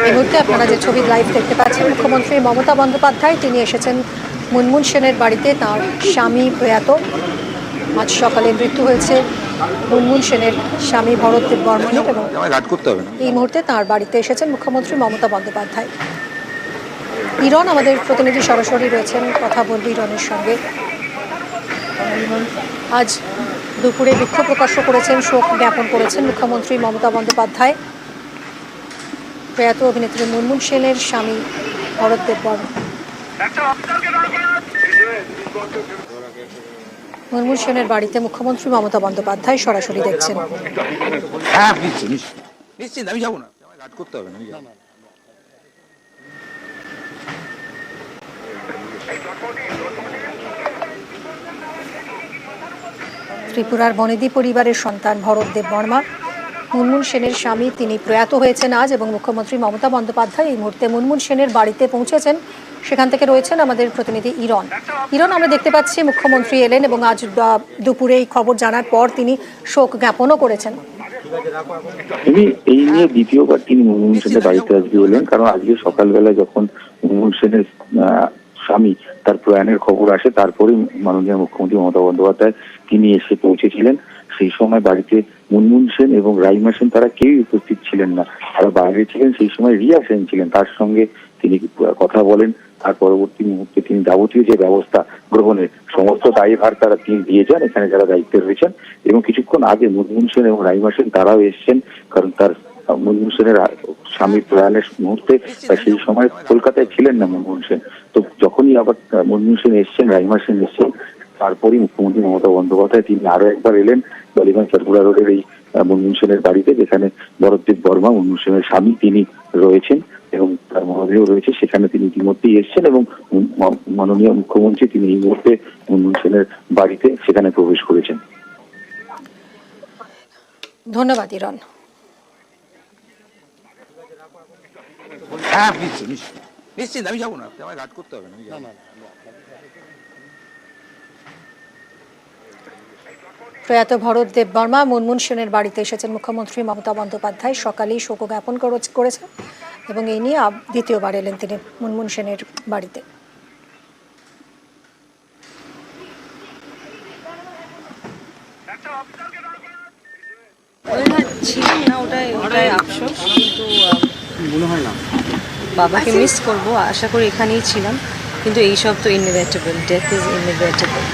এই মুহূর্তে আপনারা যে ছবি লাইভ দেখতে পাচ্ছেন, মুখ্যমন্ত্রী মমতা বন্দ্যোপাধ্যায় তিনি এসেছেন মুনমুন সেনের বাড়িতে। তার স্বামী প্রয়াত, আজ সকালে মৃত্যু হয়েছে মুনমুন সেনের স্বামী ভরতদেব বর্মনের, এবং এই মুহূর্তে তার বাড়িতে এসেছেন মুখ্যমন্ত্রী মমতা বন্দ্যোপাধ্যায়। ইরন আমাদের প্রতিনিধি সরাসরি রয়েছেন, কথা বলবে ইরনের সঙ্গে। আজ দুপুরে বিক্ষোভ প্রকাশ করেছেন, শোক জ্ঞাপন করেছেন মুখ্যমন্ত্রী মমতা বন্দ্যোপাধ্যায় প্রয়াত অভিনেত্রী মুনমুন সেনের স্বামী ভরতদেব বর্মন। মুনমুন সেনের বাড়িতে মুখ্যমন্ত্রী মমতা বন্দ্যোপাধ্যায় সরাসরি দেখছেন। ত্রিপুরার বনেদি পরিবারের সন্তান ভরতদেব বর্মা মুনমুন সেনের স্বামী, তিনি প্রয়াত হয়েছেন আজ, এবং মুখ্যমন্ত্রী মমতা বন্দ্যোপাধ্যায় এই মুহূর্তে মুনমুন সেনের বাড়িতে পৌঁছেছেন। সেখান থেকে রয়েছেন আমাদের প্রতিনিধি ইরন। ইরন, আমরা দেখতে পাচ্ছি মুখ্যমন্ত্রী এলেন এবং আজ দুপুরে এই খবর জানার পর তিনি শোক জ্ঞাপনও করেছেন। এই নিয়ে দ্বিতীয়বার তিনি মুনমুন সেনের বাড়িতে আজকে এলেন, কারণ আজকে সকালবেলা যখন মুনমুন সেনের স্বামী তার প্রয়াণের খবর আসে, তারপরে মাননীয় মুখ্যমন্ত্রী মমতা বন্দ্যোপাধ্যায় তিনি এসে পৌঁছেছিলেন। সেই সময় বাড়িতে মুনমুন সেন এবং রাইমা সেন তারা কেউই উপস্থিত ছিলেন না, তারা বাইরে ছিলেন। সেই সময় রিয়া সেন ছিলেন, তার সঙ্গে তিনি কথা বলেন। তার পরবর্তী মুহূর্তে তিনি যাবতীয় যে ব্যবস্থা গ্রহণের সমস্ত দায়ভার তারা তিনি দিয়ে যান এখানে যারা দায়িত্বে রয়েছেন। এবং কিছুক্ষণ আগে মুনমুন সেন এবং রাইমা সেন তারাও এসছেন, কারণ তার মুনমুন সেনের স্বামী প্রয়াণের মুহূর্তে সেই সময় কলকাতায় ছিলেন না মুনমুন সেন। তো যখনই আবার মুনমুন সেন এসছেন, রাইমা সেন এসছেন, তারপরেই মুখ্যমন্ত্রী মমতা বন্দ্যোপাধ্যায় তিনি আরো একবার এলেন বালিগঞ্জ সার্কুলার রোডের এই মুনমুন সেনের বাড়িতে, যেখানে ভরতদেব বর্মা মুনমুন সেনের স্বামী তিনি রয়েছেন এবং তার মরদেহ রয়েছে। সেখানে তিনি ইতিমধ্যেই এসছেন এবং মাননীয় মুখ্যমন্ত্রী তিনি এই মুহূর্তে মুনমুন সেনের বাড়িতে সেখানে প্রবেশ করেছেন। ধন্যবাদ ইরন। নিশ্চিত আমি যাবো না, আমায় ঘাট করতে হবে না। প্রয়াত ভরতদেব বর্মা মুনমুন সেনের বাড়িতে এসেছেন মুখ্যমন্ত্রী মমতা বন্দ্যোপাধ্যায়, সকালেই শোক জ্ঞাপন করেছেন এবং এই নিয়ে দ্বিতীয়বার এলেন তিনি মুনমুন সেনের বাড়িতে। ছিলাম না, ওটাই আফসোস, কিন্তু মনে হয় না বাবাকে মিস করবো। আশা করি এখানেই ছিলাম, কিন্তু এইসব তো ইনএভিটেবল, ডেথ ইজ ইনএভিটেবল।